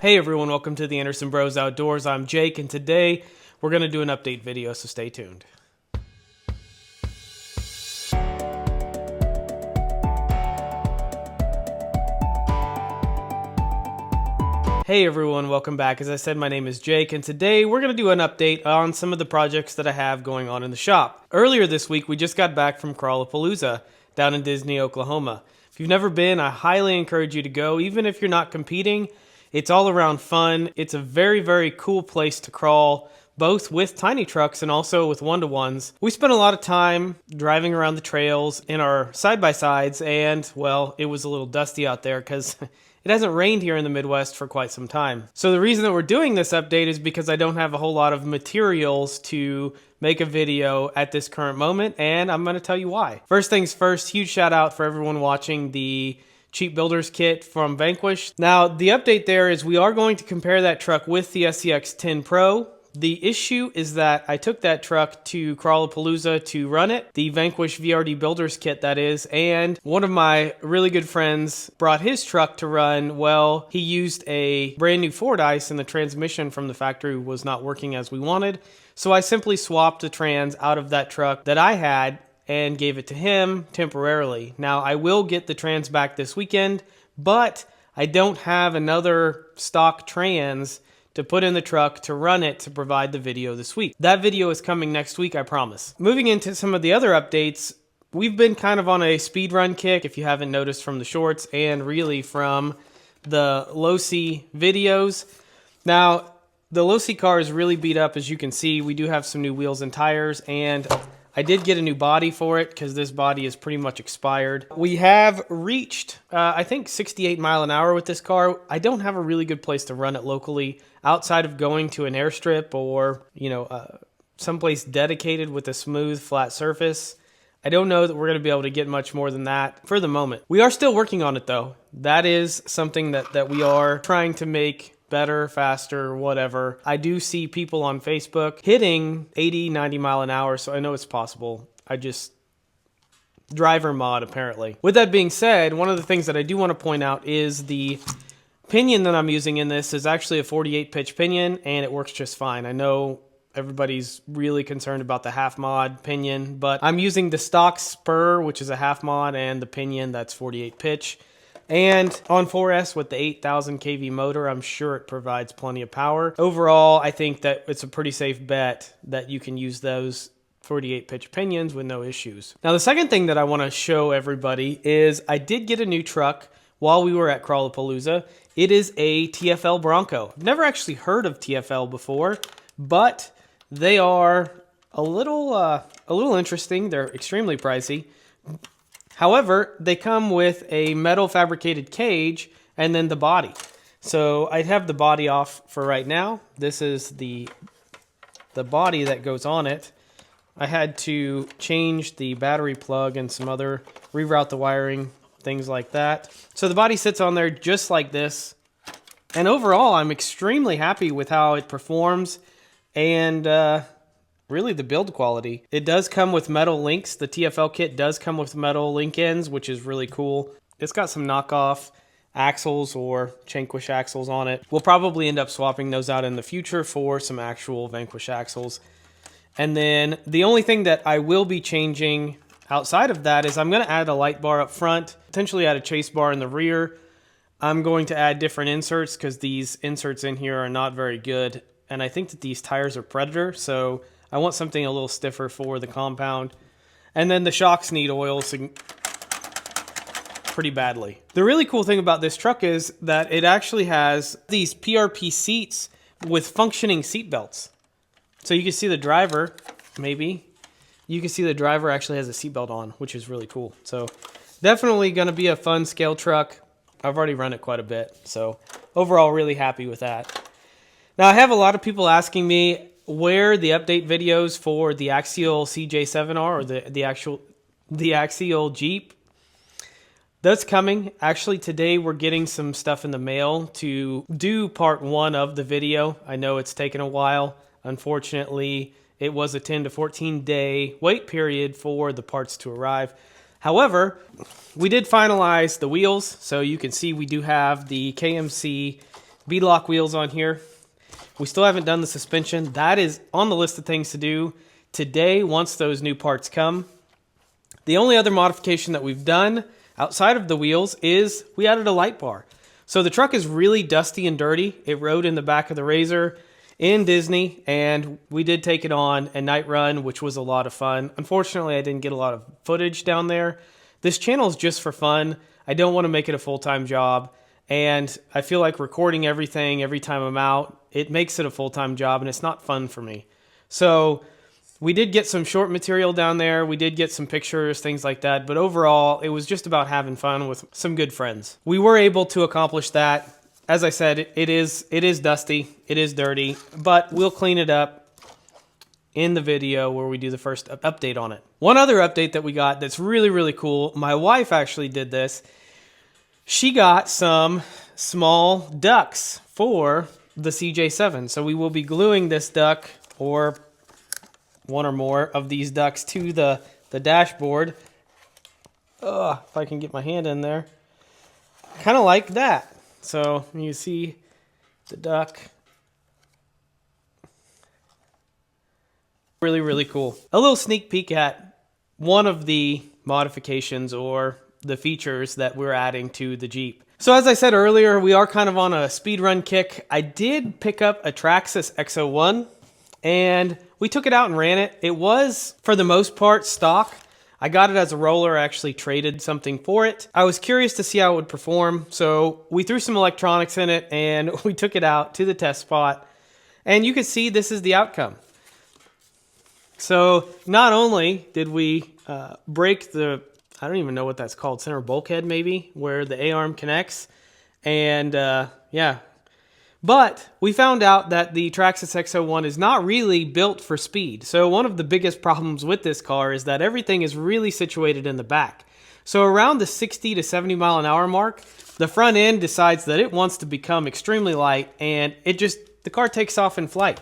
Hey everyone, welcome to the Anderson Bros Outdoors. I'm Jake, and today we're going to do an update video, so stay tuned. Hey everyone, welcome back. As I said, my name is Jake, and today we're going to do an update on some of the projects that I have going on in the shop. Earlier this week, we just got back from Crawlapalooza down in Disney, Oklahoma. If you've never been, I highly encourage you to go, even if you're not competing. It's all around fun. It's a very, very cool place to crawl, both with tiny trucks and also with one-to-ones. We spent a lot of time driving around the trails in our side-by-sides, and, well, it was a little dusty out there because it hasn't rained here in the Midwest for quite some time. So the reason that we're doing this update is because I don't have a whole lot of materials to make a video at this current moment, and I'm going to tell you why. First things first, huge shout out for everyone watching the Cheap Builder's Kit from Vanquish. Now, the update there is we are going to compare that truck with the SCX 10 Pro. The issue is that I took that truck to Crawlapalooza to run it, the Vanquish VRD Builder's Kit that is, and one of my really good friends brought his truck to run. Well, he used a brand new Ford Ice and the transmission from the factory was not working as we wanted. So I simply swapped the trans out of that truck that I had and gave it to him temporarily. Now, I will get the trans back this weekend, but I don't have another stock trans to put in the truck to run it to provide the video this week. That video is coming next week, I promise. Moving into some of the other updates, we've been kind of on a speed run kick, if you haven't noticed from the shorts and really from the Losi videos. Now, the Losi car is really beat up, as you can see. We do have some new wheels and tires, and I did get a new body for it because this body is pretty much expired. We have reached, I think, 68 mile an hour with this car. I don't have a really good place to run it locally outside of going to an airstrip or, someplace dedicated with a smooth, flat surface. I don't know that we're going to be able to get much more than that for the moment. We are still working on it, though. That is something that we are trying to make better, faster, whatever. I do see people on Facebook hitting 80, 90 mile an hour, so I know it's possible. Driver mod, apparently. With that being said, one of the things that I do want to point out is the pinion that I'm using in this is actually a 48 pitch pinion, and it works just fine. I know everybody's really concerned about the half mod pinion, but I'm using the stock spur, which is a half mod, and the pinion that's 48 pitch. And on 4S with the 8,000 kV motor, I'm sure it provides plenty of power. Overall, I think that it's a pretty safe bet that you can use those 48 pitch pinions with no issues. Now, the second thing that I want to show everybody is I did get a new truck while we were at Crawlapalooza. It is a TFL Bronco. I've never actually heard of TFL before, but they are a little interesting. They're extremely pricey. However, they come with a metal fabricated cage and then the body. So I have the body off for right now. This is the body that goes on it. I had to change the battery plug and reroute the wiring, things like that. So the body sits on there just like this. And overall, I'm extremely happy with how it performs and really the build quality. It does come with metal links. The TFL kit does come with metal link ends, which is really cool. It's got some knockoff axles or Vanquish axles on it. We'll probably end up swapping those out in the future for some actual Vanquish axles. And then the only thing that I will be changing outside of that is I'm going to add a light bar up front, potentially add a chase bar in the rear. I'm going to add different inserts because these inserts in here are not very good. And I think that these tires are Predator, so I want something a little stiffer for the compound. And then the shocks need oil pretty badly. The really cool thing about this truck is that it actually has these PRP seats with functioning seat belts. So you can see the driver, maybe. You can see the driver actually has a seatbelt on, which is really cool. So definitely going to be a fun scale truck. I've already run it quite a bit. So overall, really happy with that. Now, I have a lot of people asking me where the update videos for the Axial CJ7 are, or the Axial Jeep. That's coming. Actually, today we're getting some stuff in the mail to do part 1 of the video. I know it's taken a while. Unfortunately, it was a 10 to 14 day wait period for the parts to arrive. However, we did finalize the wheels, so you can see we do have the KMC beadlock wheels on here. We still haven't done the suspension. That is on the list of things to do today once those new parts come. The only other modification that we've done outside of the wheels is we added a light bar. So the truck is really dusty and dirty. It rode in the back of the Razor in Disney, and we did take it on a night run, which was a lot of fun. Unfortunately, I didn't get a lot of footage down there. This channel is just for fun. I don't want to make it a full-time job, and I feel like recording everything every time I'm out, it makes it a full-time job, and it's not fun for me. So we did get some short material down there. We did get some pictures, things like that. But overall, it was just about having fun with some good friends. We were able to accomplish that. As I said, it is dusty. It is dirty. But we'll clean it up in the video where we do the first update on it. One other update that we got that's really, really cool. My wife actually did this. She got some small ducks for the CJ7. So we will be gluing this duck, or one or more of these ducks, to the dashboard. If I can get my hand in there. Kind of like that. So you see the duck. Really, really cool. A little sneak peek at one of the modifications or the features that we're adding to the Jeep. So as I said earlier, we are kind of on a speed run kick. I did pick up a Traxxas X01 and we took it out and ran it. It was, for the most part, stock. I got it as a roller. I actually traded something for it. I was curious to see how it would perform, so we threw some electronics in it and we took it out to the test spot. And you can see this is the outcome. So not only did we break the, I don't even know what that's called, center bulkhead maybe, where the A-arm connects. And yeah. But we found out that the Traxxas X01 is not really built for speed. So one of the biggest problems with this car is that everything is really situated in the back. So around the 60 to 70 mile an hour mark, the front end decides that it wants to become extremely light, and the car takes off in flight.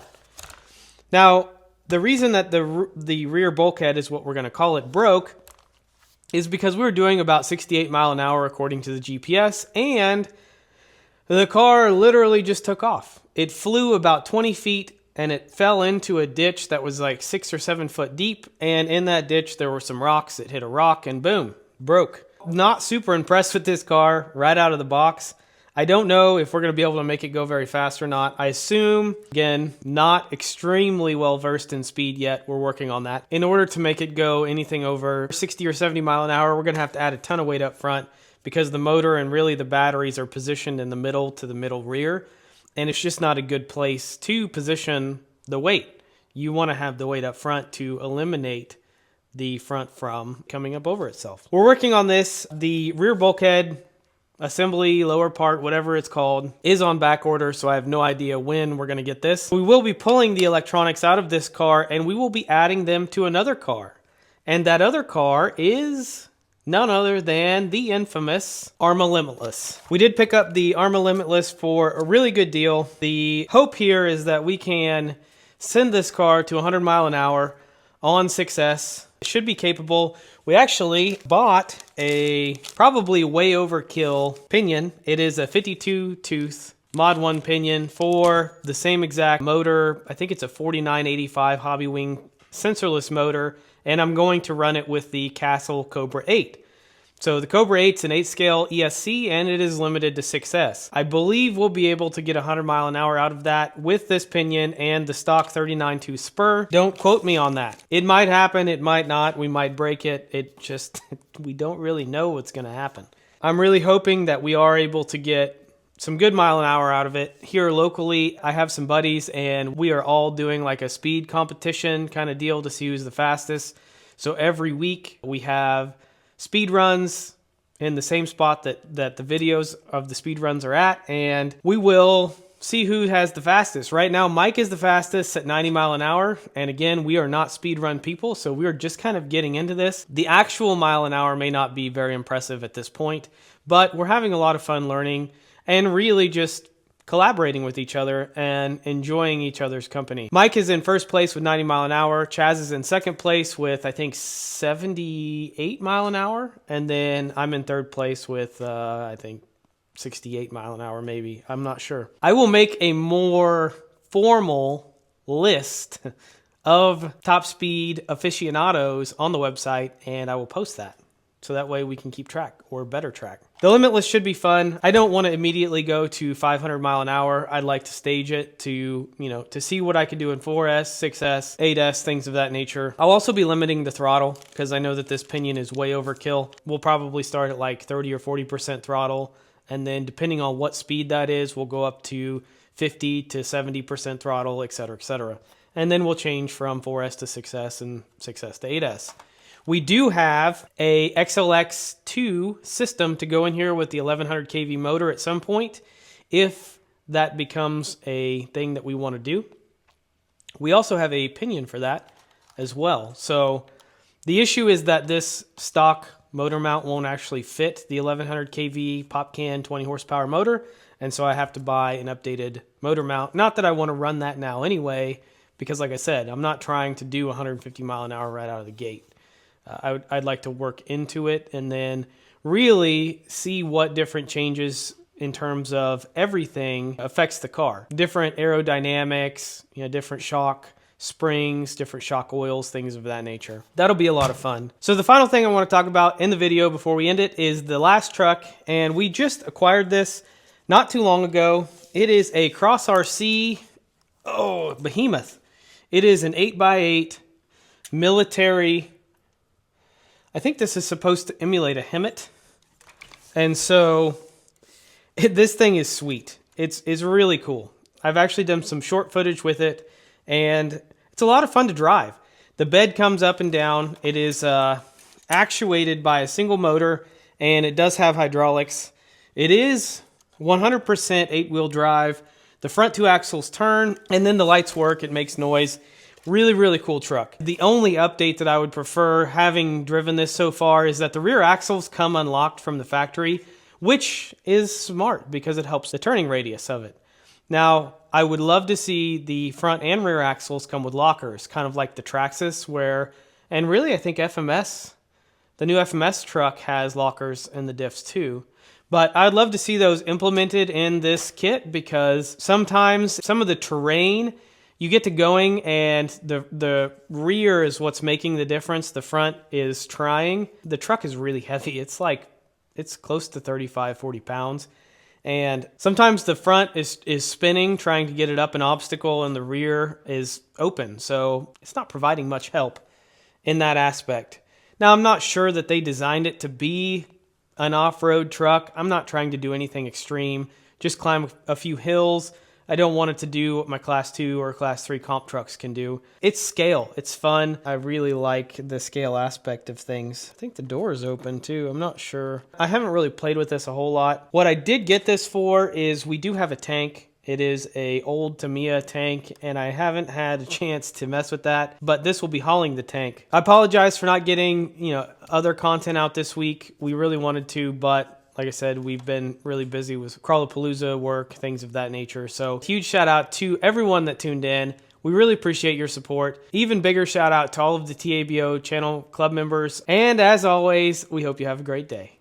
Now, the reason that the rear bulkhead is what we're going to call it broke is because we were doing about 68 mile an hour according to the GPS, and the car literally just took off. It flew about 20 feet and it fell into a ditch that was like 6 or 7 foot deep. And in that ditch, there were some rocks. It hit a rock and boom, broke. Not super impressed with this car right out of the box. I don't know if we're going to be able to make it go very fast or not. I assume, again, not extremely well versed in speed yet. We're working on that. In order to make it go anything over 60 or 70 mile an hour, we're going to have to add a ton of weight up front, because the motor and really the batteries are positioned in the middle to the middle rear, and it's just not a good place to position the weight. You want to have the weight up front to eliminate the front from coming up over itself. We're working on this. The rear bulkhead assembly, lower part, whatever it's called, is on back order, so I have no idea when we're going to get this. We will be pulling the electronics out of this car, and we will be adding them to another car. And that other car is none other than the infamous Arma Limitless. We did pick up the Arma Limitless for a really good deal. The hope here is that we can send this car to 100 mile an hour on 6S. It should be capable. We actually bought a probably way overkill pinion. It is a 52 tooth Mod 1 pinion for the same exact motor. I think it's a 4985 Hobby Wing sensorless motor, and I'm going to run it with the Castle Cobra 8. So the Cobra 8's an 8-scale ESC, and it is limited to 6S. I believe we'll be able to get 100 mile an hour out of that with this pinion and the stock 39.2 spur. Don't quote me on that. It might happen, it might not, we might break it. It just, we don't really know what's going to happen. I'm really hoping that we are able to get some good mile an hour out of it. Here locally, I have some buddies and we are all doing like a speed competition kind of deal to see who's the fastest. So every week we have speed runs in the same spot that the videos of the speed runs are at, and we will see who has the fastest. Right now, Mike is the fastest at 90 mile an hour, and again, we are not speed run people, so we are just kind of getting into this. The actual mile an hour may not be very impressive at this point, but we're having a lot of fun learning and really just collaborating with each other and enjoying each other's company. Mike is in first place with 90 mile an hour. Chaz is in second place with, I think, 78 mile an hour. And then I'm in third place with, I think, 68 mile an hour maybe. I'm not sure. I will make a more formal list of top speed aficionados on the website, and I will post that. So that way we can keep track, or better track. The Limitless should be fun. I don't want to immediately go to 500 mile an hour. I'd like to stage it to, to see what I can do in 4S, 6S, 8S, things of that nature. I'll also be limiting the throttle because I know that this pinion is way overkill. We'll probably start at like 30 or 40% throttle. And then depending on what speed that is, we'll go up to 50 to 70% throttle, et cetera, et cetera. And then we'll change from 4S to 6S and 6S to 8S. We do have a XLX2 system to go in here with the 1100 kV motor at some point, if that becomes a thing that we want to do. We also have a pinion for that as well. So the issue is that this stock motor mount won't actually fit the 1100 kV pop can 20 horsepower motor, and so I have to buy an updated motor mount. Not that I want to run that now anyway, because like I said, I'm not trying to do 150 mile an hour right out of the gate. I'd like to work into it and then really see what different changes in terms of everything affects the car. Different aerodynamics, different shock springs, different shock oils, things of that nature. That'll be a lot of fun. So the final thing I want to talk about in the video before we end it is the last truck, and we just acquired this not too long ago. It is a Cross RC, behemoth. It is an 8x8 military. I think this is supposed to emulate a Hemet. And so this thing is sweet. It's really cool. I've actually done some short footage with it, and it's a lot of fun to drive. The bed comes up and down. It is actuated by a single motor, and it does have hydraulics. It is 100% 8-wheel drive. The front two axles turn, and then the lights work. It makes noise. Really, really cool truck. The only update that I would prefer, having driven this so far, is that the rear axles come unlocked from the factory, which is smart because it helps the turning radius of it. Now, I would love to see the front and rear axles come with lockers, kind of like the Traxxas, and really I think FMS, the new FMS truck has lockers in the diffs too. But I'd love to see those implemented in this kit, because sometimes some of the terrain, you get to going and the rear is what's making the difference. The front is trying. The truck is really heavy. It's close to 35, 40 pounds. And sometimes the front is spinning, trying to get it up an obstacle, and the rear is open. So it's not providing much help in that aspect. Now, I'm not sure that they designed it to be an off-road truck. I'm not trying to do anything extreme. Just climb a few hills. I don't want it to do what my Class 2 or Class 3 comp trucks can do. It's scale. It's fun. I really like the scale aspect of things. I think the door is open too. I'm not sure. I haven't really played with this a whole lot. What I did get this for is we do have a tank. It is a old Tamiya tank, and I haven't had a chance to mess with that, but this will be hauling the tank. I apologize for not getting, other content out this week. We really wanted to, but like I said, we've been really busy with Crawlapalooza work, things of that nature. So huge shout out to everyone that tuned in. We really appreciate your support. Even bigger shout out to all of the TABO channel club members. And as always, we hope you have a great day.